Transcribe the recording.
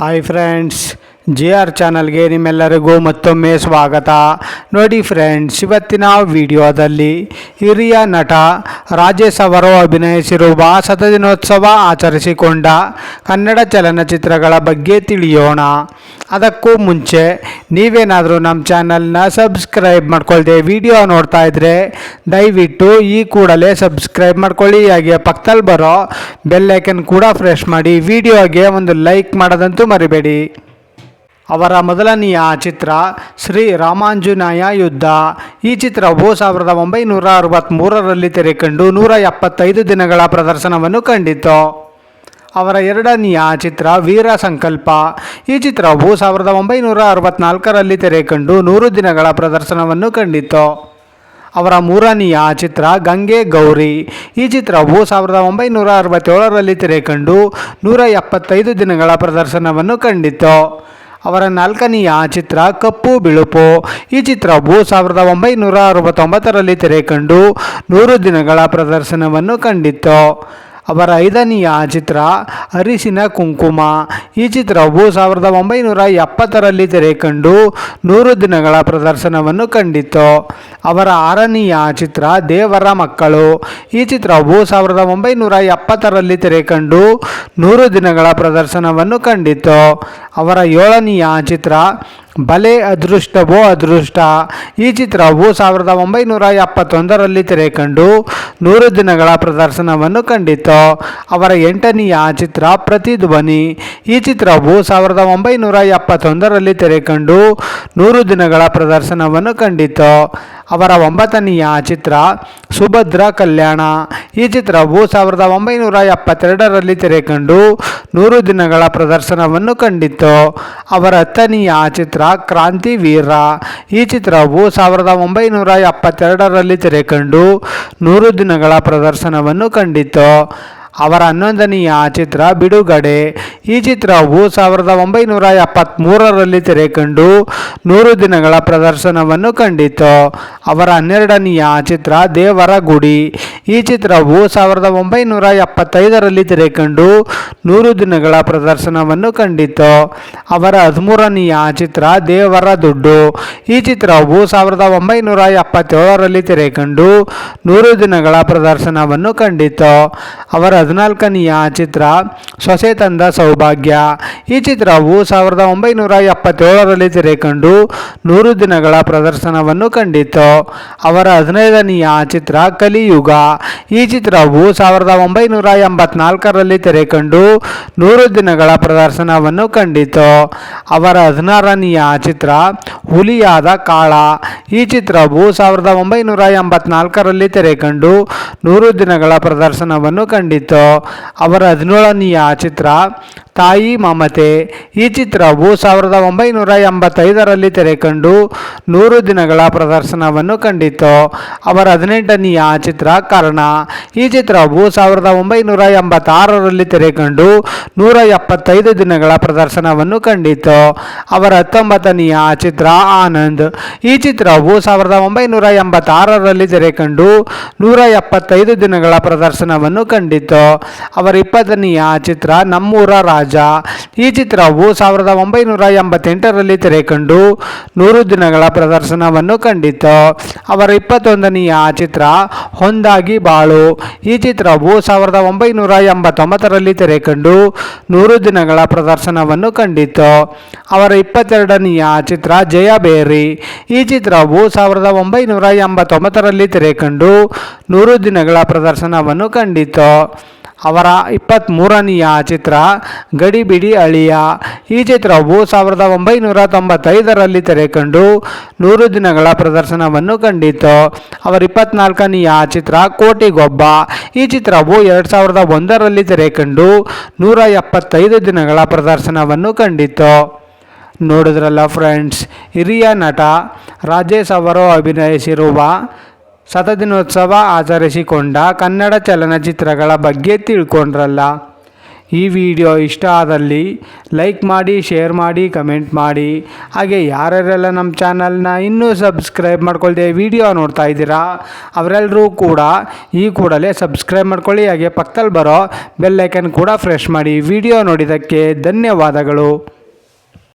Hi friends, JR ಚಾನಲ್ಗೆ ನಿಮ್ಮೆಲ್ಲರಿಗೂ ಮತ್ತೊಮ್ಮೆ ಸ್ವಾಗತ. ನೋಡಿ ಫ್ರೆಂಡ್ಸ್, ಇವತ್ತಿನ ವಿಡಿಯೋದಲ್ಲಿ ಹಿರಿಯ ನಟ ರಾಜೇಶ್ ಅವರು ಅಭಿನಯಿಸಿರುವ ಶತದಿನೋತ್ಸವ ಆಚರಿಸಿಕೊಂಡ ಕನ್ನಡ ಚಲನಚಿತ್ರಗಳ ಬಗ್ಗೆ ತಿಳಿಯೋಣ. ಅದಕ್ಕೂ ಮುಂಚೆ ನೀವೇನಾದರೂ ನಮ್ಮ ಚಾನಲ್ನ ಸಬ್ಸ್ಕ್ರೈಬ್ ಮಾಡ್ಕೊಳ್ದೆ ವಿಡಿಯೋ ನೋಡ್ತಾ ಇದ್ದರೆ ದಯವಿಟ್ಟು ಈ ಕೂಡಲೇ ಸಬ್ಸ್ಕ್ರೈಬ್ ಮಾಡ್ಕೊಳ್ಳಿ. ಹಾಗೆ ಪಕ್ಕದಲ್ಲಿ ಬರೋ ಬೆಲ್ಲೈಕನ್ ಕೂಡ ಪ್ರೆಸ್ ಮಾಡಿ. ವಿಡಿಯೋಗೆ ಒಂದು ಲೈಕ್ ಮಾಡೋದಂತೂ ಮರಿಬೇಡಿ. ಅವರ ಮೊದಲನೆಯ ಚಿತ್ರ ಶ್ರೀ ರಾಮಾಂಜನೇಯ ಯುದ್ಧ. ಈ ಚಿತ್ರವು 1963ರಲ್ಲಿ ತೆರೆಕಂಡು 175 ದಿನಗಳ ಪ್ರದರ್ಶನವನ್ನು ಕಂಡಿತು. ಅವರ ಎರಡನೆಯ ಚಿತ್ರ ವೀರ ಸಂಕಲ್ಪ. ಈ ಚಿತ್ರವು 1964ರಲ್ಲಿ ತೆರೆಕಂಡು 100 ದಿನಗಳ ಪ್ರದರ್ಶನವನ್ನು ಕಂಡಿತು. ಅವರ ಮೂರನೆಯ ಚಿತ್ರ ಗಂಗೆ ಗೌರಿ. ಈ ಚಿತ್ರವು 1967ರಲ್ಲಿ ತೆರೆಕಂಡು 175 ದಿನಗಳ ಪ್ರದರ್ಶನವನ್ನು ಕಂಡಿತು. ಅವರ ನಾಲ್ಕನೆಯ ಚಿತ್ರ ಕಪ್ಪು ಬಿಳುಪು. ಈ ಚಿತ್ರವು 1969ರಲ್ಲಿ ತೆರೆಕಂಡು 100 ದಿನಗಳ ಪ್ರದರ್ಶನವನ್ನು ಕಂಡಿತು. ಅವರ ಐದನೆಯ ಚಿತ್ರ ಅರಿಶಿನ ಕುಂಕುಮ. ಈ ಚಿತ್ರವು 1970ರಲ್ಲಿ ತೆರೆಕಂಡು 100 ದಿನಗಳ ಪ್ರದರ್ಶನವನ್ನು ಕಂಡಿತು. ಅವರ ಆರನೆಯ ಚಿತ್ರ ದೇವರ ಮಕ್ಕಳು. ಈ ಚಿತ್ರವು 1970ರಲ್ಲಿ ತೆರೆಕಂಡು 100 ದಿನಗಳ ಪ್ರದರ್ಶನವನ್ನು ಕಂಡಿತು. ಅವರ ಏಳನೆಯ ಚಿತ್ರ ಬಲೆ ಅದೃಷ್ಟವೋ ಅದೃಷ್ಟ. ಈ ಚಿತ್ರವು 1971ರಲ್ಲಿ ತೆರೆಕಂಡು 100 ದಿನಗಳ ಪ್ರದರ್ಶನವನ್ನು ಕಂಡಿತು. ಅವರ ಎಂಟನೆಯ ಚಿತ್ರ ಪ್ರತಿಧ್ವನಿ. ಈ ಚಿತ್ರವು 1971ರಲ್ಲಿ ತೆರೆಕಂಡು 100 ದಿನಗಳ ಪ್ರದರ್ಶನವನ್ನು ಕಂಡಿತು. ಅವರ ಒಂಬತ್ತನೆಯ ಚಿತ್ರ ಸುಭದ್ರ ಕಲ್ಯಾಣ. ಈ ಚಿತ್ರವು 1972ರಲ್ಲಿ ತೆರೆಕಂಡು 100 ದಿನಗಳ ಪ್ರದರ್ಶನವನ್ನು ಕಂಡಿತು. ಅವರ ಹತ್ತನೆಯ ಚಿತ್ರ ಕ್ರಾಂತಿವೀರ. ಈ ಚಿತ್ರವು 1972ರಲ್ಲಿ ತೆರೆಕಂಡು 100 ದಿನಗಳ ಪ್ರದರ್ಶನವನ್ನು ಕಂಡಿತು. ಅವರ 11ನೆಯ ಚಿತ್ರ ಬಿಡುಗಡೆ. ಈ ಚಿತ್ರವು 1973ರಲ್ಲಿ ತೆರೆಕಂಡು 100 ದಿನಗಳ ಪ್ರದರ್ಶನವನ್ನು ಕಂಡಿತು. ಅವರ 12ನೆಯ ಚಿತ್ರ ದೇವರ ಗುಡಿ. ಈ ಚಿತ್ರವು 1975ರಲ್ಲಿ ತೆರೆಕಂಡು 100 ದಿನಗಳ ಪ್ರದರ್ಶನವನ್ನು ಕಂಡಿತು. ಅವರ 13ನೆಯ ಚಿತ್ರ ದೇವರ ದುಡ್ಡು. ಈ ಚಿತ್ರವು 1977ರಲ್ಲಿ ತೆರೆಕಂಡು 100 ದಿನಗಳ ಪ್ರದರ್ಶನವನ್ನು ಕಂಡಿತು. ಅವರ 14ನೆಯ ಚಿತ್ರ ಸೊಸೆ ತಂದ ಸೌಭಾಗ್ಯ. ಈ ಚಿತ್ರವು 1977ರಲ್ಲಿ ತೆರೆಕಂಡು 100 ದಿನಗಳ ಪ್ರದರ್ಶನವನ್ನು ಕಂಡಿತು. ಅವರ 15ನೆಯ ಚಿತ್ರ ಕಲಿಯುಗ. ಈ ಚಿತ್ರವು 1984ರಲ್ಲಿ ತೆರೆಕಂಡು 100 ದಿನಗಳ ಪ್ರದರ್ಶನವನ್ನು ಕಂಡಿತು. ಅವರ 16ನೆಯ ಚಿತ್ರ ಹುಲಿಯಾದ ಕಾಳ. ಈ ಚಿತ್ರವು 1984ರಲ್ಲಿ ತೆರೆಕಂಡು 100 ದಿನಗಳ ಪ್ರದರ್ಶನವನ್ನು ಕಂಡಿತು. ಅವರ 17ನೆಯ ಚಿತ್ರ ತಾಯಿ ಮಮತೆ. ಈ ಚಿತ್ರವು 1985ರಲ್ಲಿ ತೆರೆಕಂಡು 100 ದಿನಗಳ ಪ್ರದರ್ಶನವನ್ನು ಕಂಡಿತು. ಅವರ 18ನೆಯ ಚಿತ್ರ ಕರ್ಣ. ಈ ಚಿತ್ರವು 1986ರಲ್ಲಿ ತೆರೆಕಂಡು 175 ದಿನಗಳ ಪ್ರದರ್ಶನವನ್ನು ಕಂಡಿತು. ಅವರ 19ನೆಯ ಚಿತ್ರ ಆನಂದ್. ಈ ಚಿತ್ರವು 1986ರಲ್ಲಿ ತೆರೆಕಂಡು 175 ದಿನಗಳ ಪ್ರದರ್ಶನವನ್ನು ಕಂಡಿತು. ಅವರ 20ನೆಯ ಚಿತ್ರ ನಮ್ಮೂರ ರಾಜ. ಈ ಚಿತ್ರವು 1988ರಲ್ಲಿ ತೆರೆಕಂಡು 100 ದಿನಗಳ ಪ್ರದರ್ಶನವನ್ನು ಕಂಡಿತು. ಅವರ 21ನೆಯ ಚಿತ್ರ ಹೊಂದಾಗಿ ಬಾಳು. ಈ ಚಿತ್ರವು 1989ರಲ್ಲಿ ತೆರೆಕಂಡು 100 ದಿನಗಳ ಪ್ರದರ್ಶನವನ್ನು ಕಂಡಿತು. ಅವರ 22ನೆಯ ಚಿತ್ರ ಜಯಬೇರಿ. ಈ ಚಿತ್ರವು 1989ರಲ್ಲಿ ತೆರೆಕಂಡು 100 ದಿನಗಳ ಪ್ರದರ್ಶನವನ್ನು ಕಂಡಿತು. ಅವರ 23ನೆಯ ಚಿತ್ರ ಗಡಿಬಿಡಿ ಅಳಿಯ. ಈ ಚಿತ್ರವು 1995ರಲ್ಲಿ ತೆರೆಕಂಡು 100 ದಿನಗಳ ಪ್ರದರ್ಶನವನ್ನು ಕಂಡಿತು. ಅವರ 24ನೆಯ ಚಿತ್ರ ಕೋಟಿಗೊಬ್ಬ. ಈ ಚಿತ್ರವು 2001ರಲ್ಲಿ ತೆರೆಕಂಡು 175 ದಿನಗಳ ಪ್ರದರ್ಶನವನ್ನು ಕಂಡಿತು. ನೋಡಿದ್ರಲ್ಲ ಫ್ರೆಂಡ್ಸ್, ಹಿರಿಯ ನಟ ರಾಜೇಶ್ ಅವರು ಅಭಿನಯಿಸಿರುವ ಶತದಿನೋತ್ಸವ ಆಚರಿಸಿಕೊಂಡ ಕನ್ನಡ ಚಲನಚಿತ್ರಗಳ ಬಗ್ಗೆ ತಿಳ್ಕೊಂಡ್ರಲ್ಲ. ಈ ವಿಡಿಯೋ ಇಷ್ಟ ಆದಲ್ಲಿ ಲೈಕ್ ಮಾಡಿ, ಶೇರ್ ಮಾಡಿ, ಕಮೆಂಟ್ ಮಾಡಿ. ಹಾಗೆ ಯಾರ್ಯಾರೆಲ್ಲ ನಮ್ಮ ಚಾನಲ್ನ ಇನ್ನೂ ಸಬ್ಸ್ಕ್ರೈಬ್ ಮಾಡ್ಕೊಳ್ದೆ ವಿಡಿಯೋ ನೋಡ್ತಾ ಇದ್ದೀರಾ ಅವರೆಲ್ಲರೂ ಕೂಡ ಈ ಕೂಡಲೇ ಸಬ್ಸ್ಕ್ರೈಬ್ ಮಾಡ್ಕೊಳ್ಳಿ. ಹಾಗೆ ಪಕ್ಕದಲ್ಲಿ ಬರೋ ಬೆಲ್ ಐಕನ್ ಕೂಡ ಪ್ರೆಸ್ ಮಾಡಿ. ವಿಡಿಯೋ ನೋಡಿದ್ದಕ್ಕೆ ಧನ್ಯವಾದಗಳು.